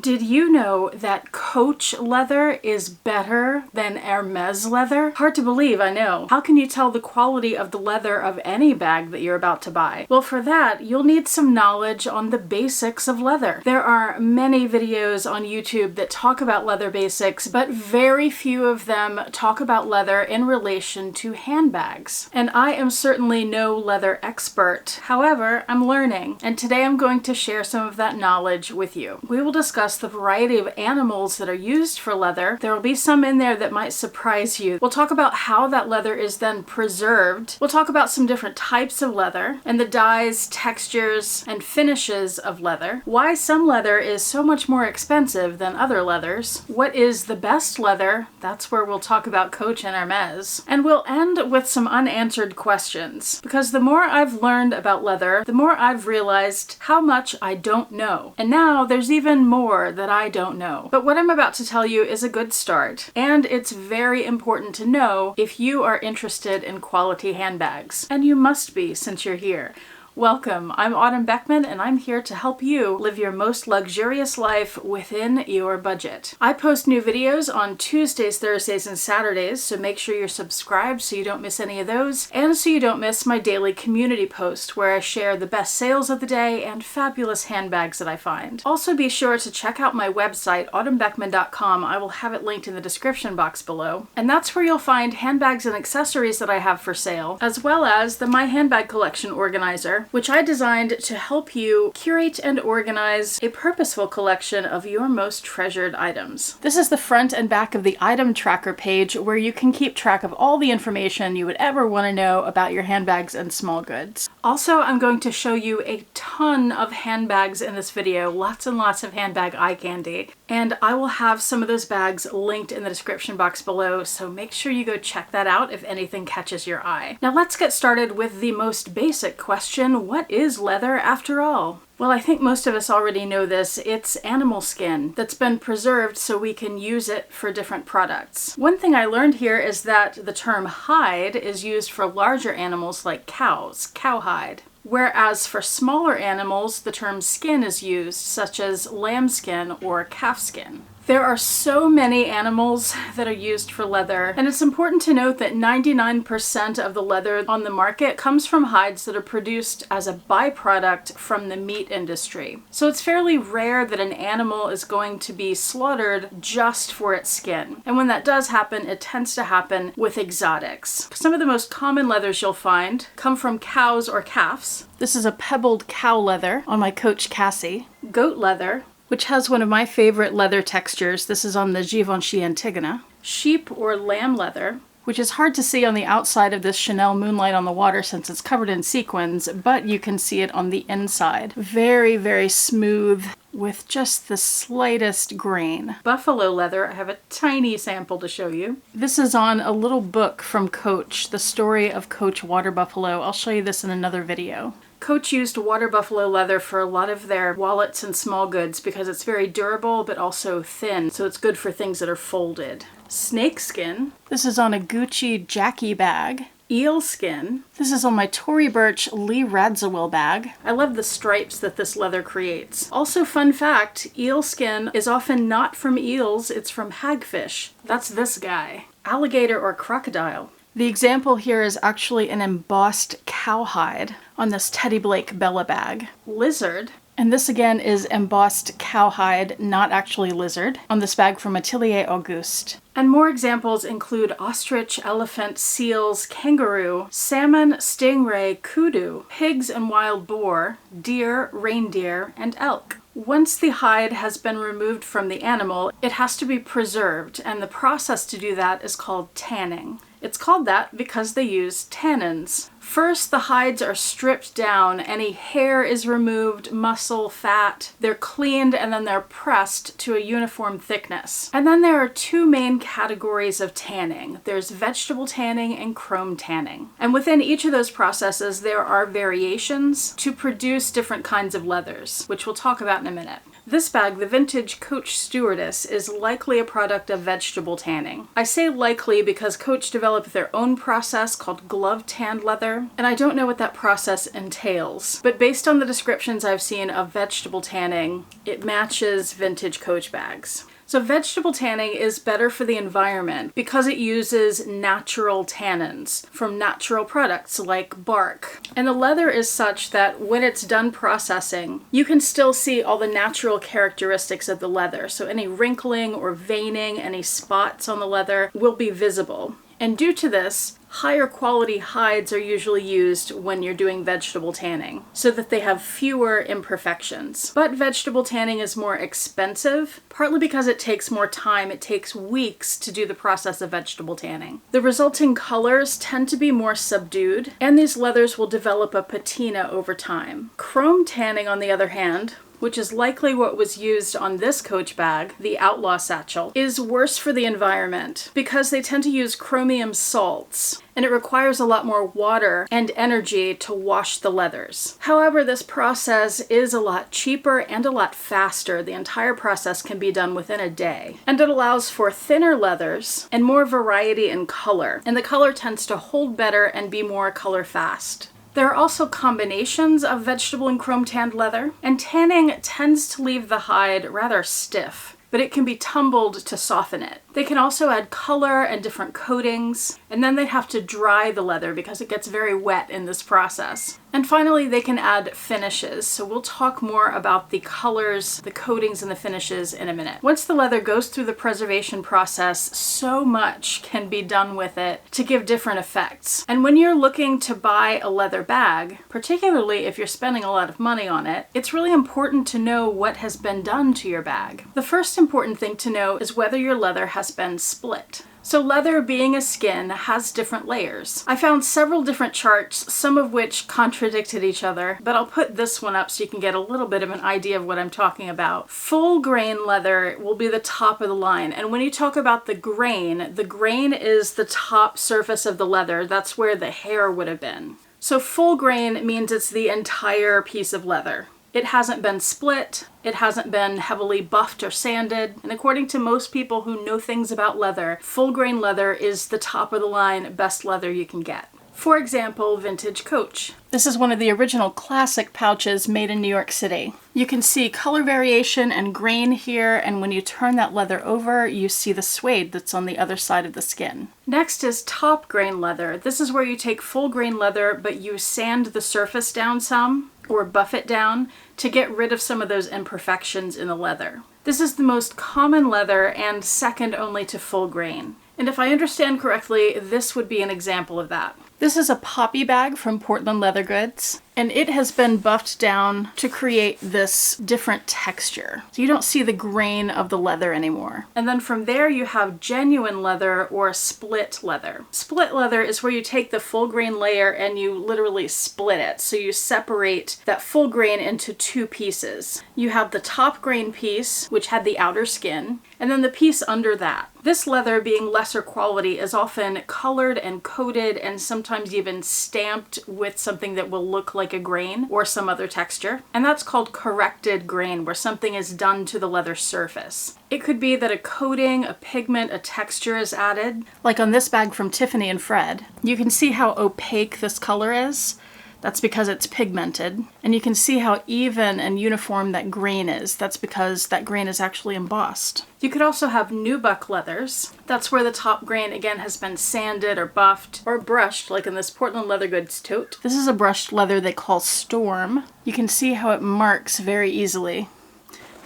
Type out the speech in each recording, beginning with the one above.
Did you know that Coach leather is better than HERMES leather? Hard to believe, I know. How can you tell the quality of the leather of any bag that you're about to buy? Well, for that, you'll need some knowledge on the basics of leather. There are many videos on YouTube that talk about leather basics, but very few of them talk about leather in relation to handbags. And I am certainly no leather expert. However, I'm learning, and today I'm going to share some of that knowledge with you. We will discuss the variety of animals that are used for leather. There will be some in there that might surprise you. We'll talk about how that leather is then preserved. We'll talk about some different types of leather and the dyes, textures, and finishes of leather. Why some leather is so much more expensive than other leathers. What is the best leather? That's where we'll talk about Coach and HERMES. And we'll end with some unanswered questions, because the more I've learned about leather, the more I've realized how much I don't know. And now there's even more that I don't know. But what I'm about to tell you is a good start, and it's very important to know if you are interested in quality handbags. And you must be, since you're here. Welcome, I'm Autumn Beckman, and I'm here to help you live your most luxurious life within your budget. I post new videos on Tuesdays, Thursdays, and Saturdays, so make sure you're subscribed so you don't miss any of those, and so you don't miss my daily community post where I share the best sales of the day and fabulous handbags that I find. Also be sure to check out my website, autumnbeckman.com. I will have it linked in the description box below. And that's where you'll find handbags and accessories that I have for sale, as well as the My Handbag Collection Organizer, which I designed to help you curate and organize a purposeful collection of your most treasured items. This is the front and back of the item tracker page where you can keep track of all the information you would ever want to know about your handbags and small goods. Also, I'm going to show you a ton of handbags in this video, lots and lots of handbag eye candy, and I will have some of those bags linked in the description box below, so make sure you go check that out if anything catches your eye. Now let's get started with the most basic question. What is leather after all? Well, I think most of us already know this. It's animal skin that's been preserved so we can use it for different products. One thing I learned here is that the term hide is used for larger animals like cows, cowhide. Whereas for smaller animals, the term skin is used, such as lambskin or calfskin. There are so many animals that are used for leather, and it's important to note that 99% of the leather on the market comes from hides that are produced as a byproduct from the meat industry. So it's fairly rare that an animal is going to be slaughtered just for its skin. And when that does happen, it tends to happen with exotics. Some of the most common leathers you'll find come from cows or calves. This is a pebbled cow leather on my Coach Cassie. Goat leather, which has one of my favorite leather textures. This is on the Givenchy Antigona. Sheep or lamb leather, which is hard to see on the outside of this Chanel Moonlight on the Water since it's covered in sequins, but you can see it on the inside. Very, very smooth with just the slightest grain. Buffalo leather, I have a tiny sample to show you. This is on a little book from Coach, The Story of Coach Water Buffalo. I'll show you this in another video. Coach used water buffalo leather for a lot of their wallets and small goods because it's very durable but also thin, so it's good for things that are folded. Snake skin. This is on a Gucci Jackie bag. Eel skin. This is on my Tory Burch Lee Radziwill bag. I love the stripes that this leather creates. Also, fun fact, eel skin is often not from eels, it's from hagfish. That's this guy. Alligator or crocodile. The example here is actually an embossed cowhide on this Teddy Blake Bella bag. Lizard. And this again is embossed cowhide, not actually lizard, on this bag from Atelier Auguste. And more examples include ostrich, elephant, seals, kangaroo, salmon, stingray, kudu, pigs and wild boar, deer, reindeer, and elk. Once the hide has been removed from the animal, it has to be preserved, and the process to do that is called tanning. It's called that because they use tannins. First, the hides are stripped down, any hair is removed, muscle, fat. They're cleaned and then they're pressed to a uniform thickness. And then there are two main categories of tanning. There's vegetable tanning and chrome tanning. And within each of those processes, there are variations to produce different kinds of leathers, which we'll talk about in a minute. This bag, the vintage Coach Stewardess, is likely a product of vegetable tanning. I say likely because Coach developed their own process called glove tanned leather, and I don't know what that process entails, but based on the descriptions I've seen of vegetable tanning, it matches vintage Coach bags. So vegetable tanning is better for the environment because it uses natural tannins from natural products like bark. And the leather is such that when it's done processing, you can still see all the natural characteristics of the leather. So any wrinkling or veining, any spots on the leather will be visible. And due to this, higher quality hides are usually used when you're doing vegetable tanning so that they have fewer imperfections. But vegetable tanning is more expensive, partly because it takes more time. It takes weeks to do the process of vegetable tanning. The resulting colors tend to be more subdued, and these leathers will develop a patina over time. Chrome tanning, on the other hand, which is likely what was used on this Coach bag, the Outlaw Satchel, is worse for the environment because they tend to use chromium salts, and it requires a lot more water and energy to wash the leathers. However, this process is a lot cheaper and a lot faster. The entire process can be done within a day, and it allows for thinner leathers and more variety in color, and the color tends to hold better and be more color fast. There are also combinations of vegetable and chrome tanned leather, and tanning tends to leave the hide rather stiff, but it can be tumbled to soften it. They can also add color and different coatings, and then they'd have to dry the leather because it gets very wet in this process. And finally, they can add finishes. So we'll talk more about the colors, the coatings, and the finishes in a minute. Once the leather goes through the preservation process, so much can be done with it to give different effects. And when you're looking to buy a leather bag, particularly if you're spending a lot of money on it, it's really important to know what has been done to your bag. The first important thing to know is whether your leather has been split. So leather, being a skin, has different layers. I found several different charts, some of which contradicted each other, but I'll put this one up so you can get a little bit of an idea of what I'm talking about. Full grain leather will be the top of the line, and when you talk about the grain is the top surface of the leather. That's where the hair would have been. So full grain means it's the entire piece of leather. It hasn't been split, it hasn't been heavily buffed or sanded, and according to most people who know things about leather, full grain leather is the top of the line, best leather you can get. For example, vintage Coach. This is one of the original classic pouches made in New York City. You can see color variation and grain here, and when you turn that leather over, you see the suede that's on the other side of the skin. Next is top grain leather. This is where you take full grain leather, but you sand the surface down some, or buff it down, to get rid of some of those imperfections in the leather. This is the most common leather and second only to full grain. And if I understand correctly, this would be an example of that. This is a poppy bag from Portland Leather Goods, and it has been buffed down to create this different texture. So you don't see the grain of the leather anymore. And then from there you have genuine leather or split leather. Split leather is where you take the full grain layer and you literally split it. So you separate that full grain into two pieces. You have the top grain piece, which had the outer skin, and then the piece under that. This leather, being lesser quality, is often colored and coated and sometimes even stamped with something that will look like a grain or some other texture. And that's called corrected grain, where something is done to the leather surface. It could be that a coating, a pigment, a texture is added. Like on this bag from Tiffany and Fred. You can see how opaque this color is. That's because it's pigmented. And you can see how even and uniform that grain is. That's because that grain is actually embossed. You could also have nubuck leathers. That's where the top grain again has been sanded or buffed or brushed, like in this Portland Leather Goods tote. This is a brushed leather they call Storm. You can see how it marks very easily,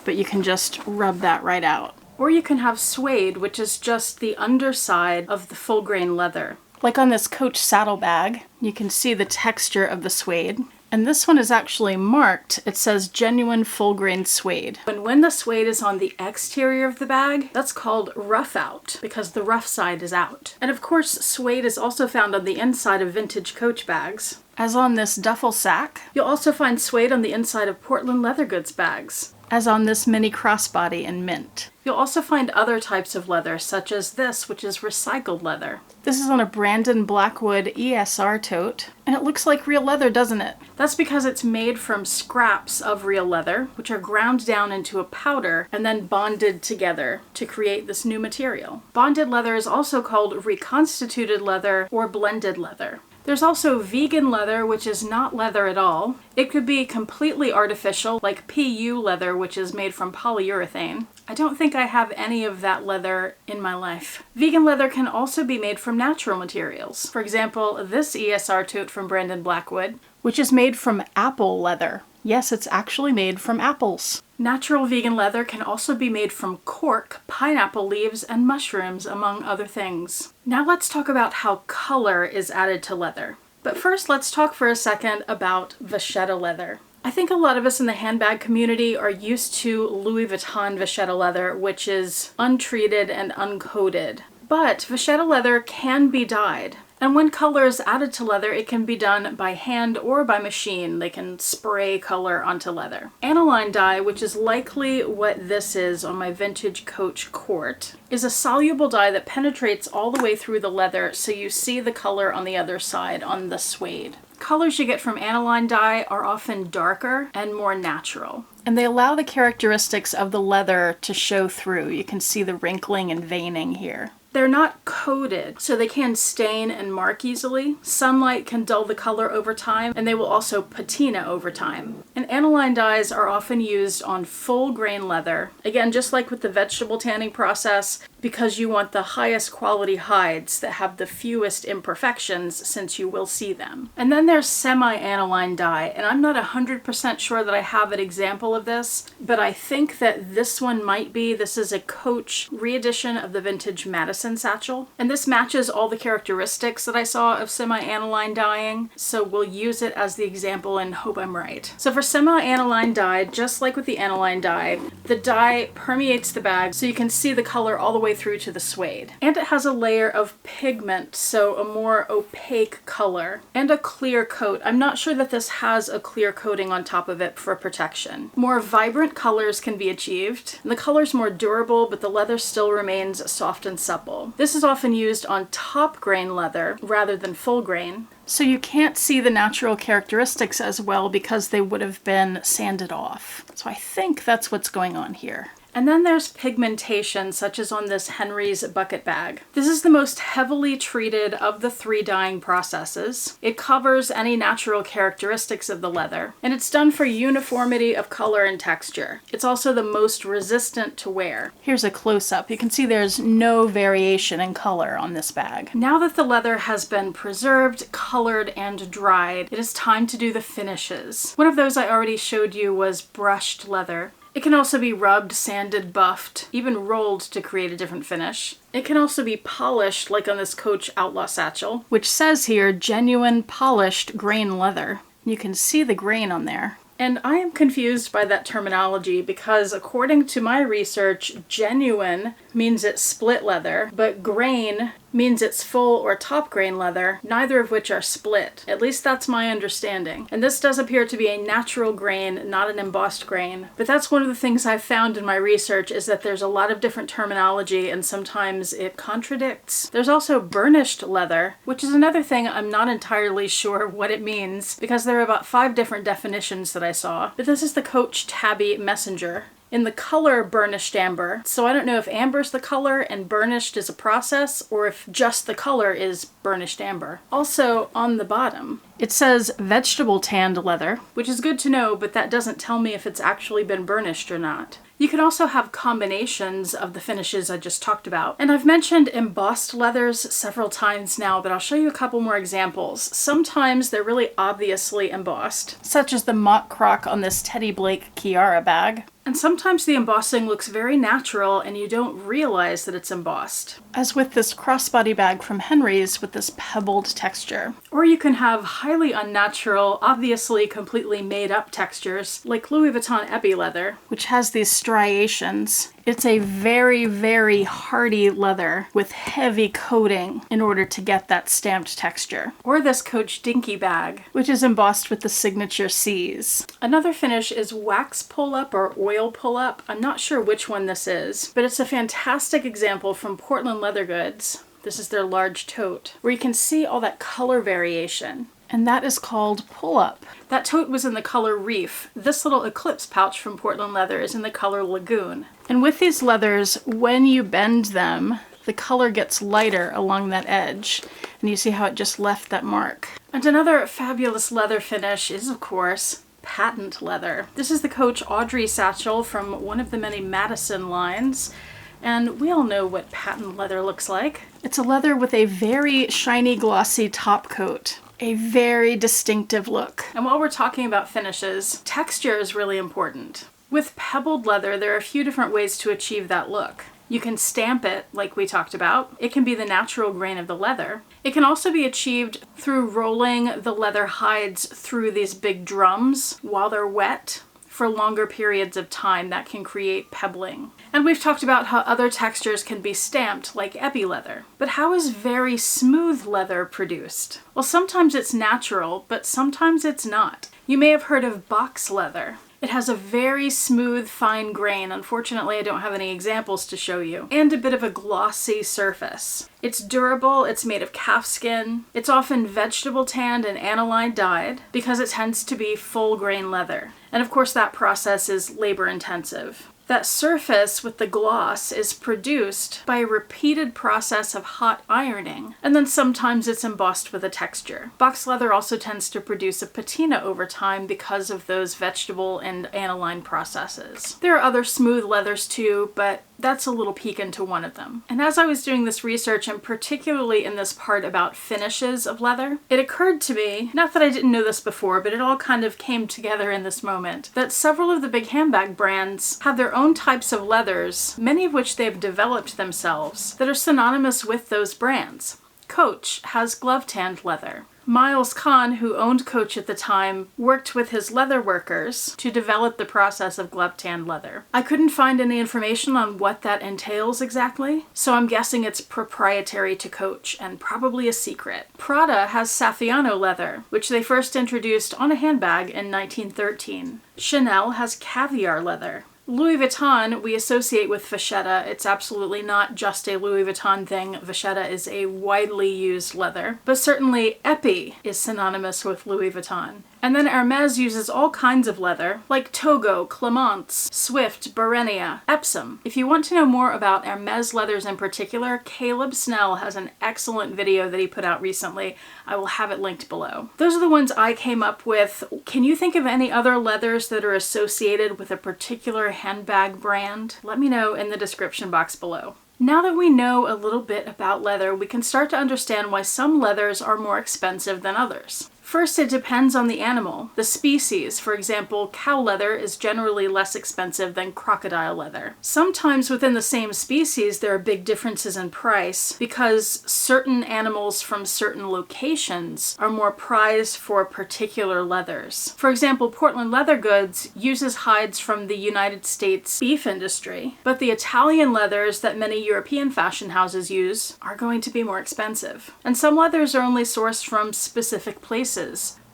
but you can just rub that right out. Or you can have suede, which is just the underside of the full grain leather. Like on this Coach saddlebag, you can see the texture of the suede. And this one is actually marked. It says genuine full grain suede. And when the suede is on the exterior of the bag, that's called rough out because the rough side is out. And of course, suede is also found on the inside of vintage Coach bags. As on this duffel sack, you'll also find suede on the inside of Portland Leather Goods bags. as on this mini crossbody in mint. You'll also find other types of leather, such as this, which is recycled leather. This is on a Brandon Blackwood ESR tote, and it looks like real leather, doesn't it? That's because it's made from scraps of real leather, which are ground down into a powder and then bonded together to create this new material. Bonded leather is also called reconstituted leather or blended leather. There's also vegan leather, which is not leather at all. It could be completely artificial, like PU leather, which is made from polyurethane. I don't think I have any of that leather in my life. Vegan leather can also be made from natural materials. For example, this ESR tote from Brandon Blackwood, which is made from apple leather. Yes, it's actually made from apples. Natural vegan leather can also be made from cork, pineapple leaves, and mushrooms, among other things. Now let's talk about how color is added to leather. But first, let's talk for a second about vachetta leather. I think a lot of us in the handbag community are used to Louis Vuitton vachetta leather, which is untreated and uncoated. But vachetta leather can be dyed. And when color is added to leather, it can be done by hand or by machine. They can spray color onto leather. Aniline dye, which is likely what this is on my vintage Coach Court, is a soluble dye that penetrates all the way through the leather so you see the color on the other side on the suede. Colors you get from aniline dye are often darker and more natural. And they allow the characteristics of the leather to show through. You can see the wrinkling and veining here. They're not coated, so they can stain and mark easily. Sunlight can dull the color over time, and they will also patina over time. And aniline dyes are often used on full grain leather. Again, just like with the vegetable tanning process, because you want the highest quality hides that have the fewest imperfections, since you will see them. And then there's semi-aniline dye, and I'm not 100% sure that I have an example of this, but I think that this one might be. This is a Coach re-edition of the vintage Madison satchel, and this matches all the characteristics that I saw of semi-aniline dyeing, so we'll use it as the example and hope I'm right. So for semi-aniline dye, just like with the aniline dye, the dye permeates the bag so you can see the color all the way through to the suede. And it has a layer of pigment, so a more opaque color, and a clear coat. I'm not sure that this has a clear coating on top of it for protection. More vibrant colors can be achieved, and the color's more durable, but the leather still remains soft and supple. This is often used on top grain leather rather than full grain, so you can't see the natural characteristics as well because they would have been sanded off. So I think that's what's going on here. And then there's pigmentation, such as on this Henry's bucket bag. This is the most heavily treated of the 3 dyeing processes. It covers any natural characteristics of the leather, and it's done for uniformity of color and texture. It's also the most resistant to wear. Here's a close-up. You can see there's no variation in color on this bag. Now that the leather has been preserved, colored, and dried, it is time to do the finishes. One of those I already showed you was brushed leather. It can also be rubbed, sanded, buffed, even rolled to create a different finish. It can also be polished, like on this Coach Outlaw satchel, which says here, genuine polished grain leather. You can see the grain on there. And I am confused by that terminology because according to my research, genuine means it's split leather, but grain means it's full or top grain leather, neither of which are split. At least that's my understanding. And this does appear to be a natural grain, not an embossed grain. But that's one of the things I've found in my research is that there's a lot of different terminology and sometimes it contradicts. There's also burnished leather, which is another thing I'm not entirely sure what it means because there are about 5 different definitions that I saw. But this is the Coach Tabby Messenger. In the color burnished amber, so I don't know if amber's the color and burnished is a process, or if just the color is burnished amber. Also, on the bottom, it says vegetable tanned leather, which is good to know, but that doesn't tell me if it's actually been burnished or not. You can also have combinations of the finishes I just talked about. And I've mentioned embossed leathers several times now, but I'll show you a couple more examples. Sometimes they're really obviously embossed, such as the mock croc on this Teddy Blake Kiara bag. And sometimes the embossing looks very natural and you don't realize that it's embossed. As with this crossbody bag from Henry's with this pebbled texture. Or you can have highly unnatural, obviously completely made up textures, like Louis Vuitton Epi leather, which has these striations. It's a very, very hardy leather with heavy coating in order to get that stamped texture. Or this Coach Dinky bag, which is embossed with the signature C's. Another finish is wax pull-up or oil pull-up. I'm not sure which one this is, but it's a fantastic example from Portland Leather Goods. This is their large tote, where you can see all that color variation. And that is called pull-up. That tote was in the color Reef. This little Eclipse pouch from Portland Leather is in the color Lagoon. And with these leathers, when you bend them, the color gets lighter along that edge. And you see how it just left that mark. And another fabulous leather finish is, of course, patent leather. This is the Coach Audrey satchel from one of the many Madison lines. And we all know what patent leather looks like. It's a leather with a very shiny, glossy top coat. A very distinctive look. And while we're talking about finishes, texture is really important. With pebbled leather, there are a few different ways to achieve that look. You can stamp it, like we talked about. It can be the natural grain of the leather. It can also be achieved through rolling the leather hides through these big drums while they're wet for longer periods of time. That can create pebbling. And we've talked about how other textures can be stamped, like epi leather. But how is very smooth leather produced? Well, sometimes it's natural, but sometimes it's not. You may have heard of box leather. It has a very smooth, fine grain. Unfortunately, I don't have any examples to show you. And a bit of a glossy surface. It's durable, it's made of calf skin. It's often vegetable tanned and aniline dyed because it tends to be full grain leather. And of course, that process is labor intensive. That surface with the gloss is produced by a repeated process of hot ironing, and then sometimes it's embossed with a texture. Box leather also tends to produce a patina over time because of those vegetable and aniline processes. There are other smooth leathers too, but that's a little peek into one of them. And as I was doing this research, and particularly in this part about finishes of leather, it occurred to me, not that I didn't know this before, but it all kind of came together in this moment, that several of the big handbag brands have their own types of leathers, many of which they've developed themselves, that are synonymous with those brands. Coach has glove-tanned leather. Miles Kahn, who owned Coach at the time, worked with his leather workers to develop the process of glove-tanned leather. I couldn't find any information on what that entails exactly, so I'm guessing it's proprietary to Coach and probably a secret. Prada has Saffiano leather, which they first introduced on a handbag in 1913. Chanel has caviar leather. Louis Vuitton we associate with vachetta. It's absolutely not just a Louis Vuitton thing. Vachetta is a widely used leather, but certainly Epi is synonymous with Louis Vuitton. And then Hermes uses all kinds of leather, like Togo, Clemence, Swift, Barenia, Epsom. If you want to know more about Hermes leathers in particular, Caleb Snell has an excellent video that he put out recently. I will have it linked below. Those are the ones I came up with. Can you think of any other leathers that are associated with a particular handbag brand? Let me know in the description box below. Now that we know a little bit about leather, we can start to understand why some leathers are more expensive than others. First, it depends on the animal. The species, for example, cow leather is generally less expensive than crocodile leather. Sometimes within the same species, there are big differences in price because certain animals from certain locations are more prized for particular leathers. For example, Portland Leather Goods uses hides from the United States beef industry, but the Italian leathers that many European fashion houses use are going to be more expensive. And some leathers are only sourced from specific places,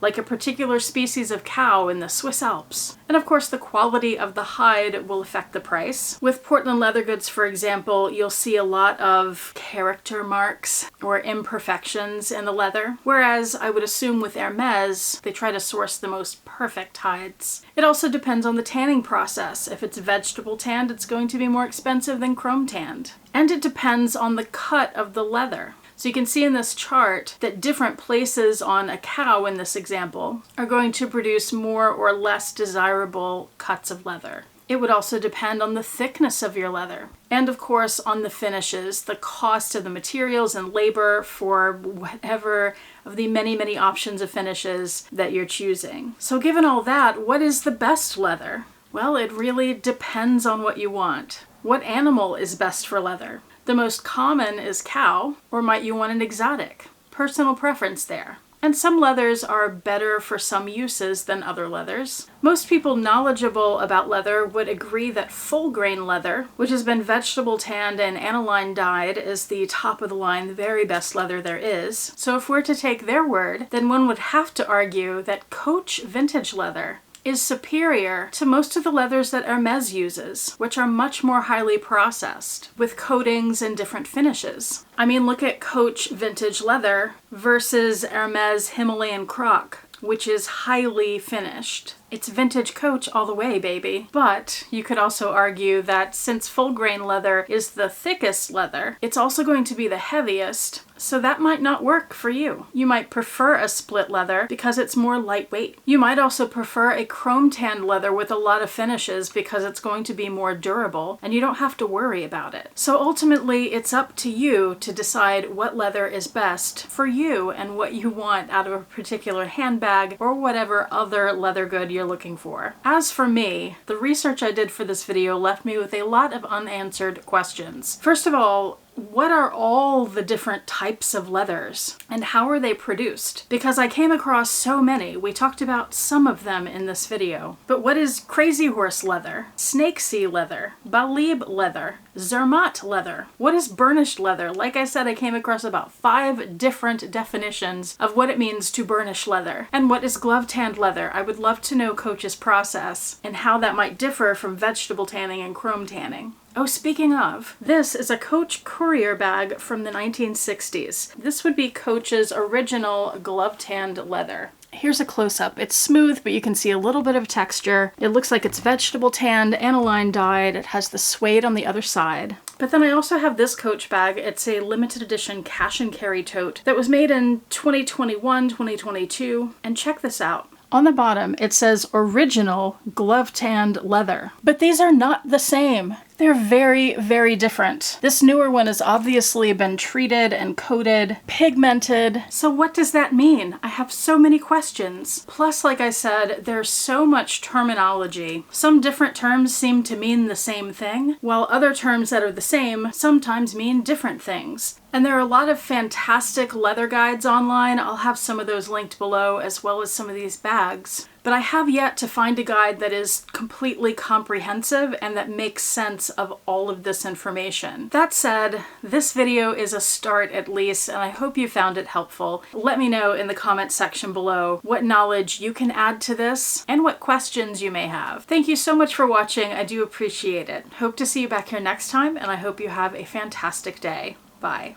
like a particular species of cow in the Swiss Alps. And of course, the quality of the hide will affect the price. With Portland Leather Goods, for example, you'll see a lot of character marks or imperfections in the leather, whereas I would assume with Hermes, they try to source the most perfect hides. It also depends on the tanning process. If it's vegetable tanned, it's going to be more expensive than chrome tanned. And it depends on the cut of the leather. So you can see in this chart that different places on a cow in this example are going to produce more or less desirable cuts of leather. It would also depend on the thickness of your leather. And of course on the finishes, the cost of the materials and labor for whatever of the many, many options of finishes that you're choosing. So given all that, what is the best leather? Well, it really depends on what you want. What animal is best for leather? The most common is cow, or might you want an exotic? Personal preference there. And some leathers are better for some uses than other leathers. Most people knowledgeable about leather would agree that full grain leather, which has been vegetable tanned and aniline dyed, is the top of the line, the very best leather there is. So if we're to take their word, then one would have to argue that Coach vintage leather is superior to most of the leathers that Hermes uses, which are much more highly processed, with coatings and different finishes. I mean, look at Coach vintage leather versus Hermes Himalayan croc, which is highly finished. It's vintage Coach all the way, baby. But you could also argue that since full grain leather is the thickest leather, it's also going to be the heaviest, so that might not work for you. You might prefer a split leather because it's more lightweight. You might also prefer a chrome tanned leather with a lot of finishes because it's going to be more durable and you don't have to worry about it. So ultimately, it's up to you to decide what leather is best for you and what you want out of a particular handbag or whatever other leather good you're looking for. As for me, the research I did for this video left me with a lot of unanswered questions. First of all, what are all the different types of leathers and how are they produced? Because I came across so many. We talked about some of them in this video. But what is crazy horse leather, snakesea leather, balib leather, zermatt leather? What is burnished leather? Like I said, I came across about 5 different definitions of what it means to burnish leather. And what is glove tanned leather? I would love to know Coach's process and how that might differ from vegetable tanning and chrome tanning. Oh, speaking of, this is a Coach courier bag from the 1960s. This would be Coach's original glove-tanned leather. Here's a close-up. It's smooth, but you can see a little bit of texture. It looks like it's vegetable tanned, aniline dyed. It has the suede on the other side. But then I also have this Coach bag. It's a limited edition cash and carry tote that was made in 2021, 2022. And check this out. On the bottom, it says original glove-tanned leather. But these are not the same. They're very, very different. This newer one has obviously been treated and coated, pigmented. So what does that mean? I have so many questions. Plus, like I said, there's so much terminology. Some different terms seem to mean the same thing, while other terms that are the same sometimes mean different things. And there are a lot of fantastic leather guides online. I'll have some of those linked below, as well as some of these bags. But I have yet to find a guide that is completely comprehensive and that makes sense of all of this information. That said, this video is a start at least, and I hope you found it helpful. Let me know in the comment section below what knowledge you can add to this and what questions you may have. Thank you so much for watching. I do appreciate it. Hope to see you back here next time, and I hope you have a fantastic day. Bye.